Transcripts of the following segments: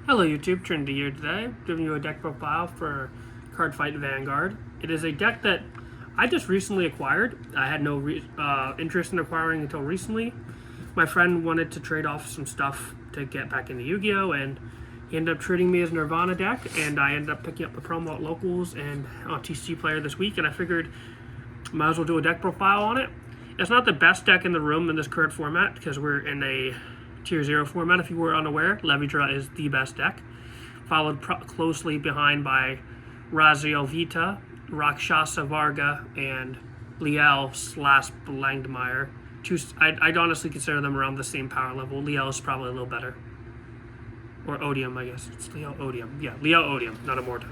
Hello YouTube, Trinity here today, giving you a deck profile for Cardfight Vanguard. It is a deck that I just recently acquired. I had no interest in acquiring until recently. My friend wanted to trade off some stuff to get back into Yu-Gi-Oh! And he ended up treating me his Nirvana deck, and I ended up picking up the promo at Locals and on TCG Player this week, and I figured might as well do a deck profile on it. It's not the best deck in the room in this current format because we're in a Tier 0 format. If you were unaware, Levydra is the best deck, followed closely behind by Razio Vita, Rakshasa Varga, and Liel / Blangmeyer. I'd honestly consider them around the same power level. Liel is probably a little better. Or Odium, I guess. It's Liel Odium. Yeah, Liel Odium, not Immorta.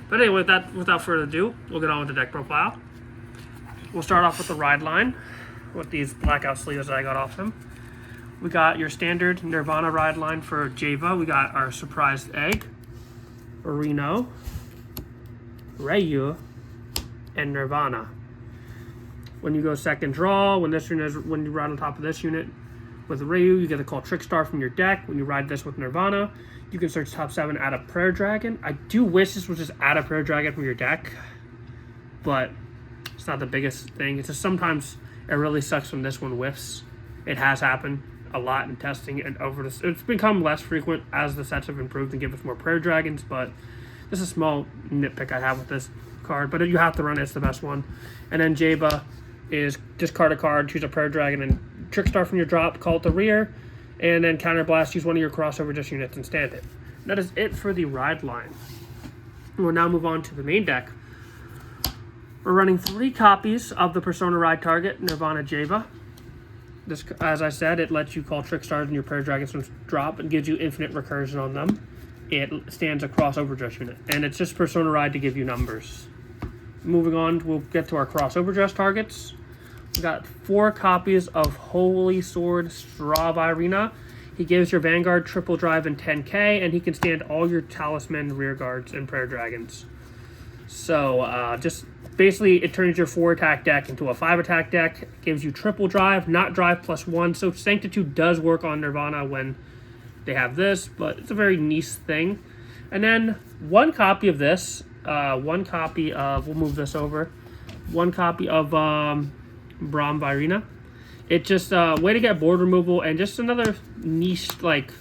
But anyway, without further ado, we'll get on with the deck profile. We'll start off with the ride line with these blackout sleeves that I got off him. We got your standard Nirvana ride line for Jheva. We got our surprised egg, Reno, Ryu, and Nirvana. When you go second draw, when you ride on top of this unit with Ryu, you get to call Trickstar from your deck. When you ride this with Nirvana, you can search top 7, add a Prayer Dragon. I do wish this was just add a Prayer Dragon from your deck, but it's not the biggest thing. It's just sometimes it really sucks when this one whiffs. It has happened a lot in testing, and it's become less frequent as the sets have improved and give us more Prayer Dragons, but this is a small nitpick I have with this card, but you have to run it. It's the best one. And then Jheva is discard a card, choose a Prayer Dragon, and Trickstar from your drop, call it the rear, and then Counterblast, use one of your crossover just units and stand it. That is it for the ride line. We'll now move on to the main deck. We're running 3 copies of the Persona Ride target, Nirvana Jheva. This, as I said, it lets you call Trickstars and your Prayer Dragons from drop and gives you infinite recursion on them. It stands a crossover dress unit, and it's just Persona Ride to give you numbers. Moving on, we'll get to our crossover dress targets. We got 4 copies of Holy Sword Strav Irina. He gives your Vanguard triple drive and 10k, and he can stand all your Talisman, Rear Guards, and Prayer Dragons. So, just basically, it turns your 4 attack deck into a 5 attack deck. It gives you triple drive, not drive +1. So Sanctitude does work on Nirvana when they have this, but it's a very niche thing. And then 1 copy of this, 1 copy of, we'll move this over, 1 copy of Brahm Virina. It's just a way to get board removal and just another niche, like,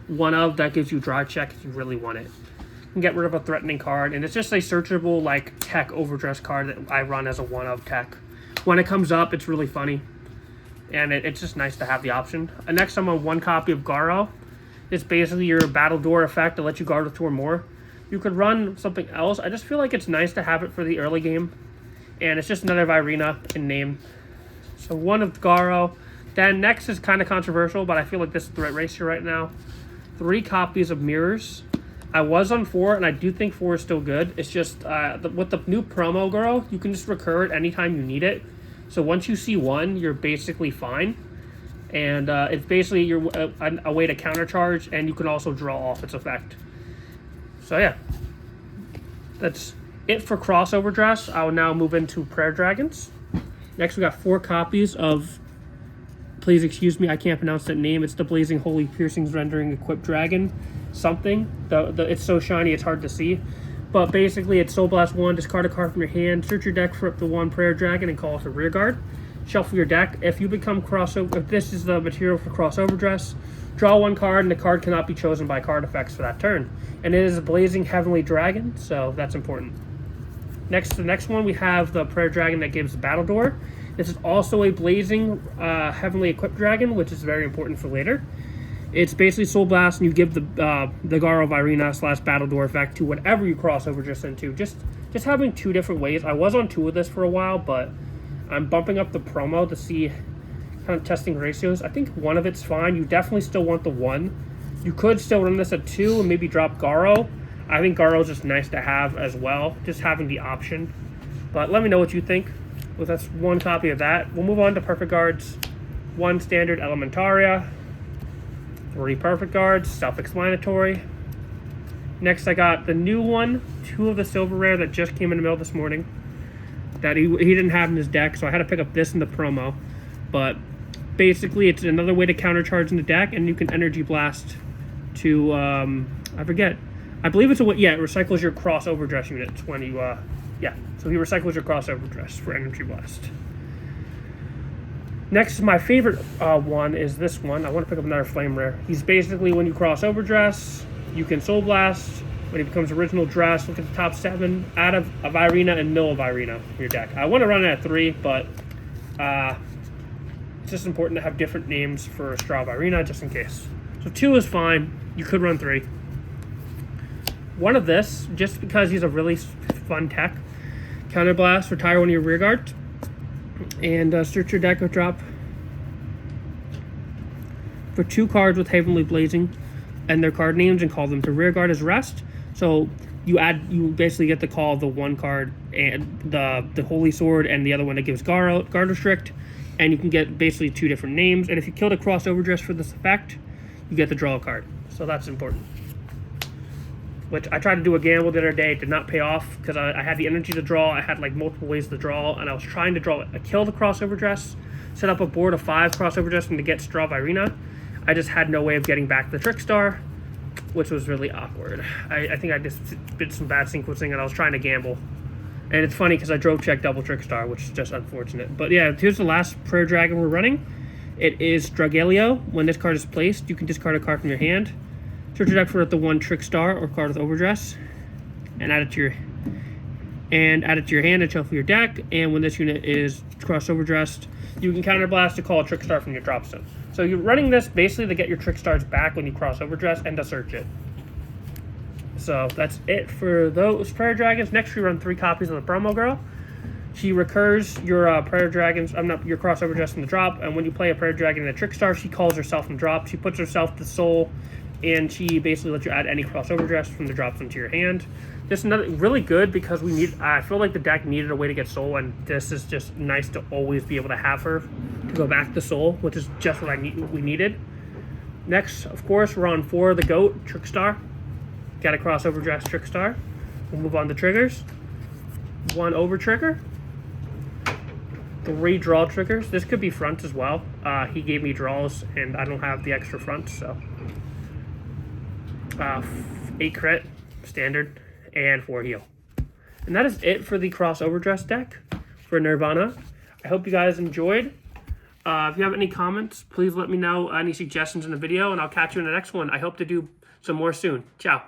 one of that gives you drive check if you really want it. You can get rid of a threatening card, and it's just a searchable, like, tech overdress card that I run as a one of tech. When it comes up, it's really funny, and it's just nice to have the option. Next, I'm on 1 copy of Garo. It's basically your Battle Door effect to let you guard with 2 or more. You could run something else. I just feel like it's nice to have it for the early game, and it's just another Virina in name. So 1 of Garo. Then next is kind of controversial, but I feel like this is the right ratio right now. 3 copies of Mirrors. I was on 4, and I do think 4 is still good. It's just, with the new promo, girl, you can just recur it anytime you need it. So once you see 1, you're basically fine. And it's basically a way to countercharge, and you can also draw off its effect. So yeah, that's it for crossover dress. I will now move into Prayer Dragons. Next, we got 4 copies of, please excuse me, I can't pronounce that name. It's the Blazing Holy Piercings Rendering Equipped Dragon. Something. It's so shiny it's hard to see. But basically, it's Soul Blast 1, discard a card from your hand, search your deck for up to 1 Prayer Dragon, and call it a Rear Guard. Shuffle your deck. If you become crossover, if this is the material for crossover dress, draw 1 card, and the card cannot be chosen by card effects for that turn. And it is a Blazing Heavenly Dragon, so that's important. The next one, we have the Prayer Dragon that gives Battle Door. This is also a Blazing Heavenly Equipped Dragon, which is very important for later. It's basically Soul Blast, and you give the Garo Virina / Battle Door effect to whatever you crossover just into. Just having 2 different ways. I was on 2 of this for a while, but I'm bumping up the promo to see kind of testing ratios. I think 1 of it's fine. You definitely still want the 1. You could still run this at 2 and maybe drop Garo. I think Garo is just nice to have as well, just having the option. But let me know what you think. Well, that's 1 copy of that. We'll move on to Perfect Guards. 1 standard Elementaria. 3 Perfect Guards, self-explanatory. Next, I got the new one, 2 of the Silver Rare that just came in the mail this morning that he didn't have in his deck, so I had to pick up this in the promo. But basically, it's another way to countercharge in the deck, and you can Energy Blast to, I forget. I believe it's it recycles your cross overdress units when you, so he recycles your cross overdress for Energy Blast. Next, my favorite one is this one. I want to pick up another Flame Rare. He's basically, when you cross overdress, you can Soul Blast. When he becomes original dress, look at the top 7, add a Virina and mill a Virina in your deck. I want to run it at 3, but it's just important to have different names for Straw Virina just in case. So 2 is fine. You could run 3. One of this, just because he's a really fun tech. Counterblast, retire one of your rear guards, and search your deck or drop for 2 cards with Heavenly Blazing and their card names and call them to rear guard as rest. So you basically get to call the 1 card and the Holy Sword and the other one that gives guard restrict, and you can get basically 2 different names. And if you kill the cross overdress for this effect, you get to draw a card. So that's important. Which I tried to do a gamble the other day, it did not pay off because I had the energy to draw. I had like multiple ways to draw, and I was trying to kill the cross overdress, set up a board of 5 cross overdress, and to get Straw Virina. I just had no way of getting back the Trickstar, which was really awkward. I think I just did some bad sequencing, and I was trying to gamble. And it's funny because I drove check double Trickstar, which is just unfortunate. But yeah, here's the last Prayer Dragon we're running. It is Dragalia. When this card is placed, you can discard a card from your hand. Search your deck for the 1 Trickstar or card with overdress, and add it to your hand and shuffle your deck. And when this unit is cross overdressed, you can counterblast to call a Trickstar from your drop zone. So you're running this basically to get your Trickstars back when you cross overdress and to search it. So that's it for those Prayer Dragons. Next, we run 3 copies of the Promo Girl. She recurs your Prayer Dragons, your cross overdress in the drop, and when you play a Prayer Dragon and a Trickstar, she calls herself in the drop. She puts herself to soul, and she basically lets you add any cross overdress from the drops into your hand. This is another really good because I feel like the deck needed a way to get soul, and this is just nice to always be able to have her to go back to soul, which is just what we needed. Next, of course, we're on 4 the GOAT Trickstar. Got a cross overdress Trickstar. We'll move on to triggers. 1 over trigger. 3 draw triggers. This could be front as well. He gave me draws, and I don't have the extra front, so 8 crit standard and 4 heal. And that is it for the cross overdress deck for Nirvana. I hope you guys enjoyed. If you have any comments, please let me know, any suggestions in the video, and I'll catch you in the next one. I hope to do some more soon. Ciao.